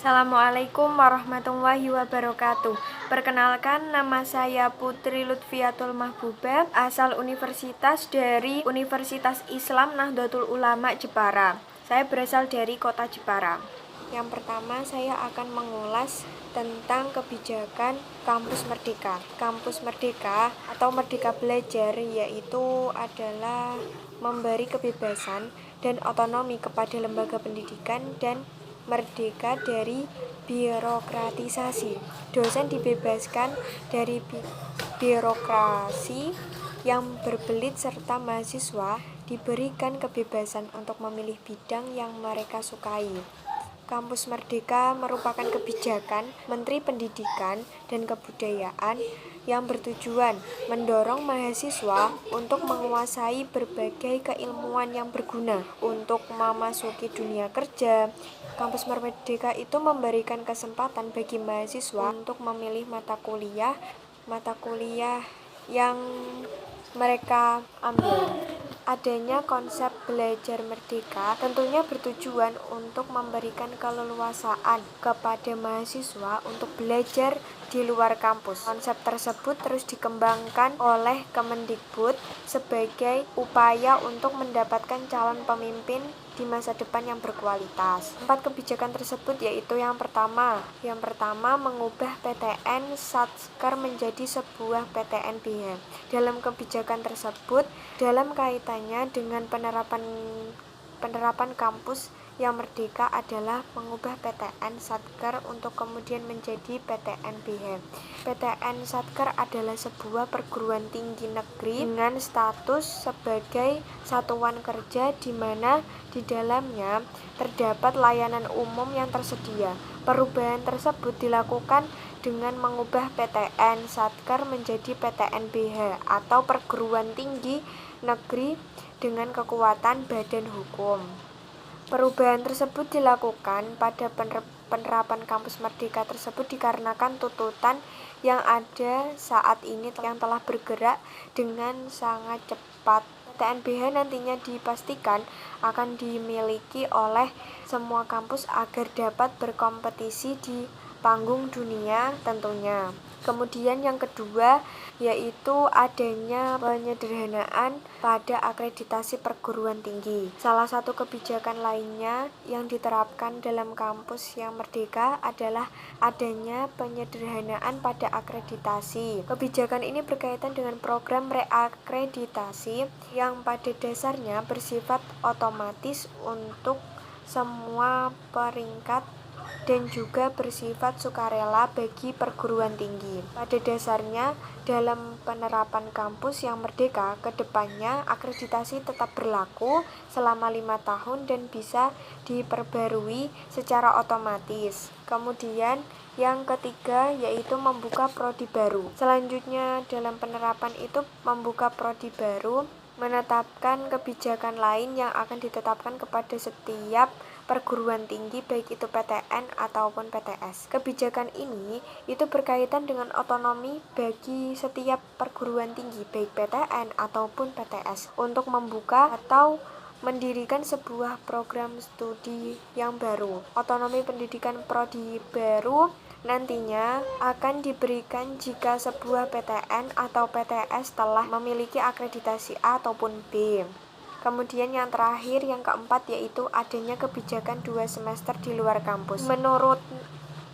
Assalamualaikum warahmatullahi wabarakatuh. Perkenalkan, nama saya Putri Lutfiatul Mahbubah, asal dari Universitas Islam Nahdlatul Ulama Jepara. Saya berasal dari kota Jepara. Yang pertama, saya akan mengulas tentang kebijakan Kampus Merdeka. Kampus Merdeka atau Merdeka Belajar yaitu adalah memberi kebebasan dan otonomi kepada lembaga pendidikan dan merdeka dari birokratisasi. Dosen dibebaskan dari birokrasi yang berbelit serta mahasiswa diberikan kebebasan untuk memilih bidang yang mereka sukai. Kampus Merdeka merupakan kebijakan Menteri Pendidikan dan Kebudayaan yang bertujuan mendorong mahasiswa untuk menguasai berbagai keilmuan yang berguna untuk memasuki dunia kerja. Kampus Merdeka itu memberikan kesempatan bagi mahasiswa untuk memilih mata kuliah yang mereka ambil. Adanya konsep belajar merdeka tentunya bertujuan untuk memberikan keleluasaan kepada mahasiswa untuk belajar di luar kampus. Konsep tersebut terus dikembangkan oleh Kemendikbud sebagai upaya untuk mendapatkan calon pemimpin di masa depan yang berkualitas. 4 kebijakan tersebut yaitu yang pertama mengubah PTN Satker menjadi sebuah PTN BH. Dalam kebijakan tersebut, dalam kaitannya dengan penerapan kampus yang merdeka adalah mengubah PTN Satker untuk kemudian menjadi PTN BH. PTN Satker adalah sebuah perguruan tinggi negeri dengan status sebagai satuan kerja di mana di dalamnya terdapat layanan umum yang tersedia. Perubahan tersebut dilakukan dengan mengubah PTN Satker menjadi PTN BH atau perguruan tinggi negeri dengan kekuatan badan hukum. Perubahan tersebut dilakukan pada penerapan kampus merdeka tersebut dikarenakan tuntutan yang ada saat ini yang telah bergerak dengan sangat cepat. PTN BH nantinya dipastikan akan dimiliki oleh semua kampus agar dapat berkompetisi di panggung dunia tentunya. Kemudian yang kedua yaitu adanya penyederhanaan pada akreditasi perguruan tinggi. Salah satu kebijakan lainnya yang diterapkan dalam kampus yang merdeka adalah adanya penyederhanaan pada akreditasi. Kebijakan ini berkaitan dengan program reakreditasi yang pada dasarnya bersifat otomatis untuk semua peringkat dan juga bersifat sukarela bagi perguruan tinggi. Pada dasarnya, dalam penerapan kampus yang merdeka, ke depannya akreditasi tetap berlaku selama 5 tahun dan bisa diperbarui secara otomatis. Kemudian yang ketiga yaitu membuka prodi baru. Selanjutnya dalam penerapan itu membuka prodi baru, menetapkan kebijakan lain yang akan ditetapkan kepada setiap perguruan tinggi baik itu PTN ataupun PTS. Kebijakan ini itu berkaitan dengan otonomi bagi setiap perguruan tinggi baik PTN ataupun PTS untuk membuka atau mendirikan sebuah program studi yang baru. Otonomi pendidikan prodi baru nantinya akan diberikan jika sebuah PTN atau PTS telah memiliki akreditasi A ataupun B. Kemudian yang terakhir, yang keempat yaitu adanya kebijakan 2 semester di luar kampus. Menurut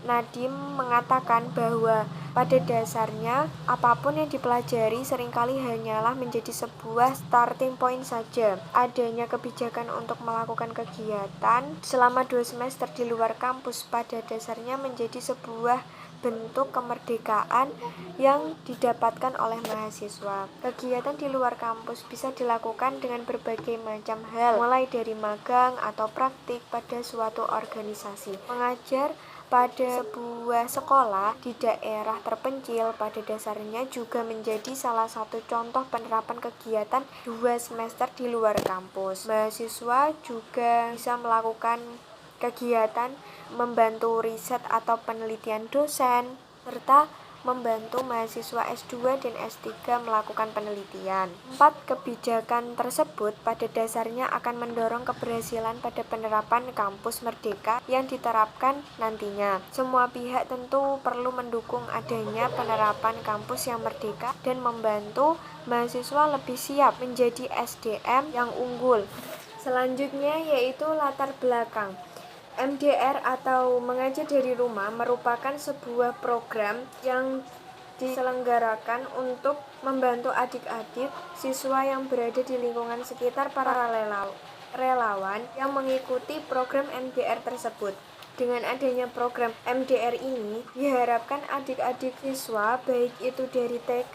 Nadiem mengatakan bahwa pada dasarnya apapun yang dipelajari seringkali hanyalah menjadi sebuah starting point saja. Adanya kebijakan untuk melakukan kegiatan selama 2 semester di luar kampus pada dasarnya menjadi sebuah bentuk kemerdekaan yang didapatkan oleh mahasiswa. Kegiatan di luar kampus bisa dilakukan dengan berbagai macam hal, mulai dari magang atau praktik pada suatu organisasi. Mengajar pada sebuah sekolah di daerah terpencil pada dasarnya juga menjadi salah satu contoh penerapan kegiatan 2 semester di luar kampus. Mahasiswa juga bisa melakukan kegiatan membantu riset atau penelitian dosen, serta membantu mahasiswa S2 dan S3 melakukan penelitian. 4. Kebijakan tersebut pada dasarnya akan mendorong keberhasilan pada penerapan kampus merdeka yang diterapkan nantinya. Semua pihak tentu perlu mendukung adanya penerapan kampus yang merdeka dan membantu mahasiswa lebih siap menjadi SDM yang unggul. Selanjutnya yaitu latar belakang. MDR atau mengajar dari rumah merupakan sebuah program yang diselenggarakan untuk membantu adik-adik siswa yang berada di lingkungan sekitar para relawan yang mengikuti program MDR tersebut. Dengan adanya program MDR ini, diharapkan adik-adik siswa, baik itu dari TK,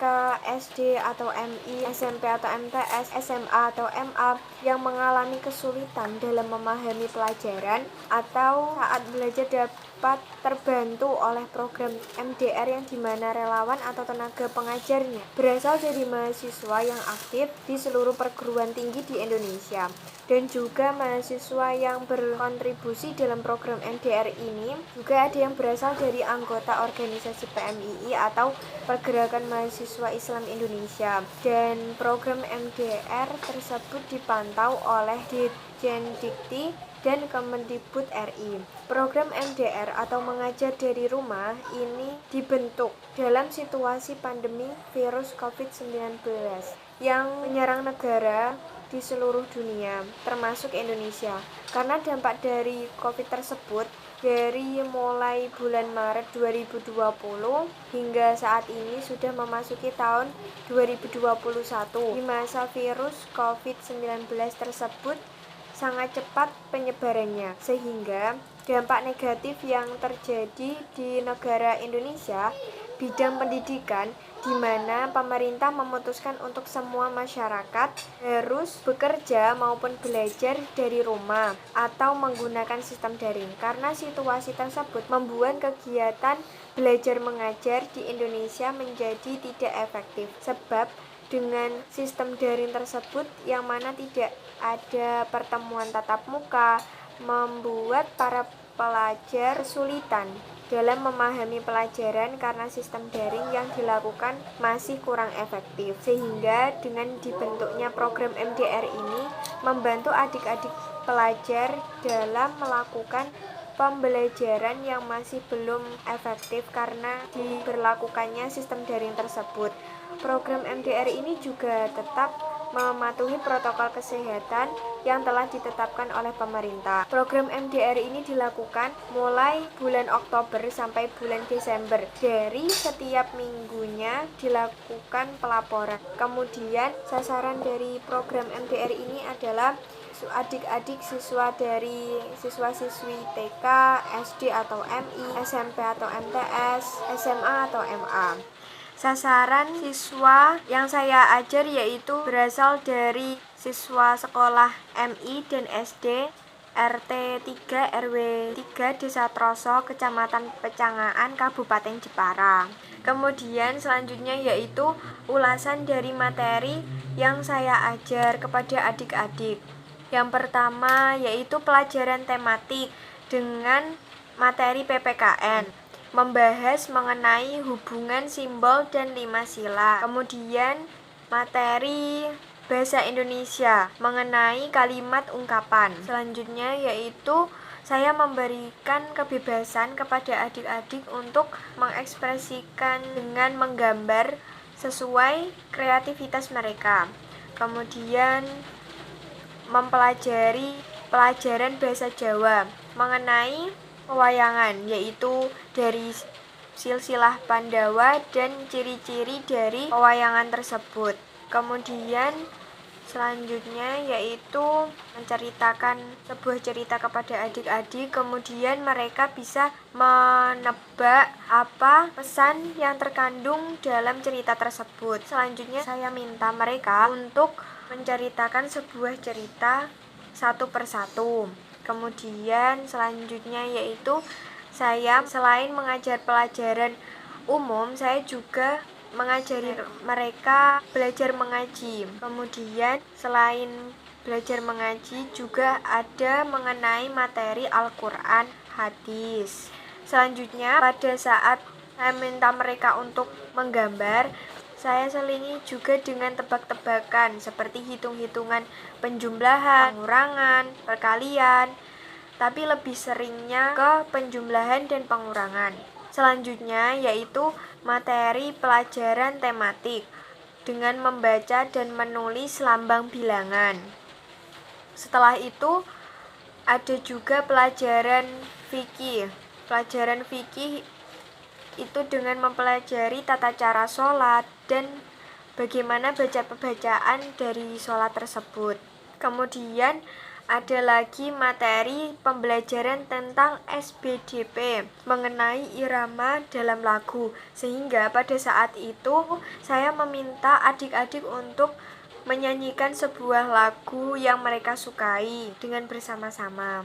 SD, atau MI, SMP atau MTS, SMA atau MA, yang mengalami kesulitan dalam memahami pelajaran atau saat belajar dapat terbantu oleh program MDR yang dimana relawan atau tenaga pengajarnya berasal dari mahasiswa yang aktif di seluruh perguruan tinggi di Indonesia. Dan juga mahasiswa yang berkontribusi dalam program MDR ini juga ada yang berasal dari anggota organisasi PMII atau Pergerakan Mahasiswa Islam Indonesia. Dan program MDR tersebut dipantau oleh Ditjen Dikti dan Kemendikbud RI. Program MDR atau mengajar dari rumah ini dibentuk dalam situasi pandemi virus COVID-19 yang menyerang negara di seluruh dunia, termasuk Indonesia. Karena dampak dari COVID tersebut, dari mulai bulan Maret 2020 hingga saat ini sudah memasuki tahun 2021. Di masa virus COVID-19 tersebut sangat cepat penyebarannya, sehingga dampak negatif yang terjadi di negara Indonesia bidang pendidikan, di mana pemerintah memutuskan untuk semua masyarakat harus bekerja maupun belajar dari rumah atau menggunakan sistem daring. Karena situasi tersebut membuat kegiatan belajar mengajar di Indonesia menjadi tidak efektif, sebab dengan sistem daring tersebut yang mana tidak ada pertemuan tatap muka membuat para pelajar kesulitan dalam memahami pelajaran karena sistem daring yang dilakukan masih kurang efektif. Sehingga dengan dibentuknya program MDR ini membantu adik-adik pelajar dalam melakukan pembelajaran yang masih belum efektif karena diberlakukannya sistem daring tersebut. Program MDR ini juga tetap mematuhi protokol kesehatan yang telah ditetapkan oleh pemerintah. Program MDR ini dilakukan mulai bulan Oktober sampai bulan Desember. Dari setiap minggunya dilakukan pelaporan. Kemudian sasaran dari program MDR ini adalah adik-adik siswa dari siswa-siswi TK, SD atau MI, SMP atau MTS, SMA atau MA. Sasaran siswa yang saya ajar yaitu berasal dari siswa sekolah MI dan SD RT 3 RW 3 Desa Troso, Kecamatan Pecangaan, Kabupaten Jepara. Kemudian selanjutnya yaitu ulasan dari materi yang saya ajar kepada adik-adik. Yang pertama yaitu pelajaran tematik dengan materi PPKN. Membahas mengenai hubungan simbol dan 5 sila. Kemudian materi bahasa Indonesia mengenai kalimat ungkapan. Selanjutnya yaitu saya memberikan kebebasan kepada adik-adik untuk mengekspresikan dengan menggambar sesuai kreativitas mereka. Kemudian mempelajari pelajaran bahasa Jawa mengenai pewayangan, yaitu dari silsilah Pandawa dan ciri-ciri dari pewayangan tersebut. Kemudian selanjutnya yaitu menceritakan sebuah cerita kepada adik-adik, kemudian mereka bisa menebak apa pesan yang terkandung dalam cerita tersebut. Selanjutnya saya minta mereka untuk menceritakan sebuah cerita satu persatu. Kemudian selanjutnya yaitu saya selain mengajar pelajaran umum, saya juga mengajari mereka belajar mengaji. Kemudian selain belajar mengaji juga ada mengenai materi Al-Quran, hadis. Selanjutnya pada saat saya minta mereka untuk menggambar, saya selingi juga dengan tebak-tebakan seperti hitung-hitungan penjumlahan, pengurangan, perkalian, tapi lebih seringnya ke penjumlahan dan pengurangan. Selanjutnya yaitu materi pelajaran tematik dengan membaca dan menulis lambang bilangan. Setelah itu ada juga pelajaran fikih. Pelajaran fikih itu dengan mempelajari tata cara sholat dan bagaimana baca pembacaan dari sholat tersebut. Kemudian ada lagi materi pembelajaran tentang SBDP mengenai irama dalam lagu, sehingga pada saat itu saya meminta adik-adik untuk menyanyikan sebuah lagu yang mereka sukai dengan bersama-sama.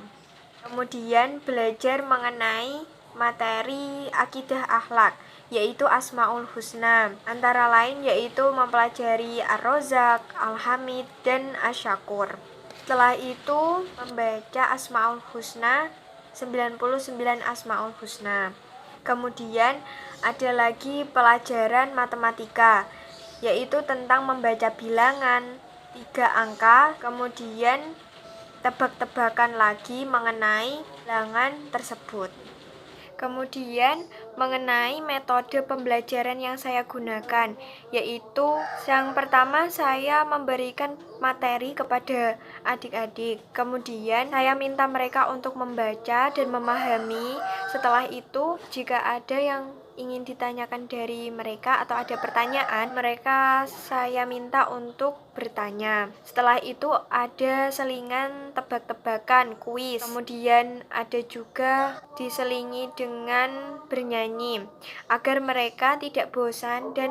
Kemudian belajar mengenai materi akidah akhlak, yaitu Asmaul Husna, antara lain yaitu mempelajari Ar-Rozak, Al-Hamid, dan Asy-Syakur. Setelah itu membaca Asmaul Husna, 99 Asmaul Husna. Kemudian ada lagi pelajaran matematika, yaitu tentang membaca bilangan 3 angka, kemudian tebak-tebakan lagi mengenai bilangan tersebut. Kemudian mengenai metode pembelajaran yang saya gunakan, yaitu yang pertama saya memberikan materi kepada adik-adik. Kemudian saya minta mereka untuk membaca dan memahami. Setelah itu, jika ada yang ingin ditanyakan dari mereka atau ada pertanyaan, mereka saya minta untuk bertanya. Setelah itu ada selingan tebak-tebakan, kuis. Kemudian ada juga diselingi dengan bernyanyi agar mereka tidak bosan dan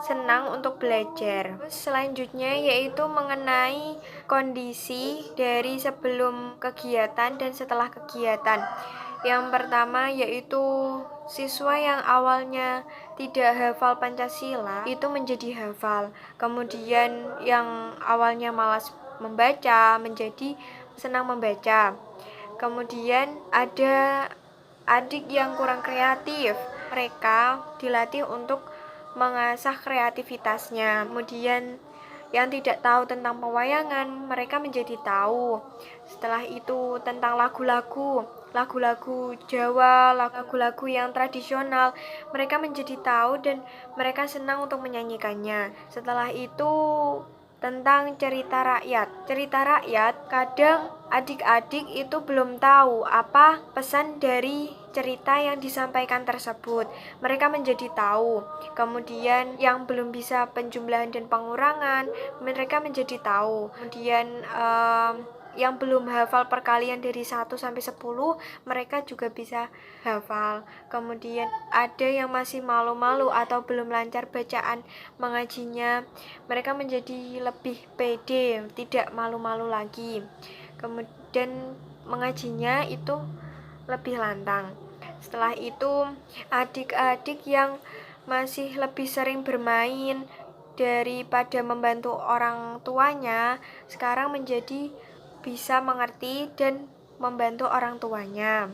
senang untuk belajar. Selanjutnya yaitu mengenai kondisi dari sebelum kegiatan dan setelah kegiatan. Yang pertama yaitu siswa yang awalnya tidak hafal Pancasila itu menjadi hafal. Kemudian yang awalnya malas membaca menjadi senang membaca. Kemudian ada adik yang kurang kreatif. Mereka dilatih untuk mengasah kreativitasnya. Kemudian yang tidak tahu tentang pewayangan, mereka menjadi tahu. Setelah itu tentang lagu-lagu Jawa, lagu-lagu yang tradisional, mereka menjadi tahu dan mereka senang untuk menyanyikannya. Setelah itu tentang cerita rakyat. Cerita rakyat, kadang adik-adik itu belum tahu apa pesan dari cerita yang disampaikan tersebut. Mereka menjadi tahu. Kemudian yang belum bisa penjumlahan dan pengurangan, mereka menjadi tahu. Kemudian yang belum hafal perkalian dari 1 sampai 10, mereka juga bisa hafal. Kemudian ada yang masih malu-malu atau belum lancar bacaan mengajinya, mereka menjadi lebih pede, tidak malu-malu lagi. Kemudian mengajinya itu lebih lantang. Setelah itu adik-adik yang masih lebih sering bermain daripada membantu orang tuanya, sekarang menjadi bisa mengerti dan membantu orang tuanya.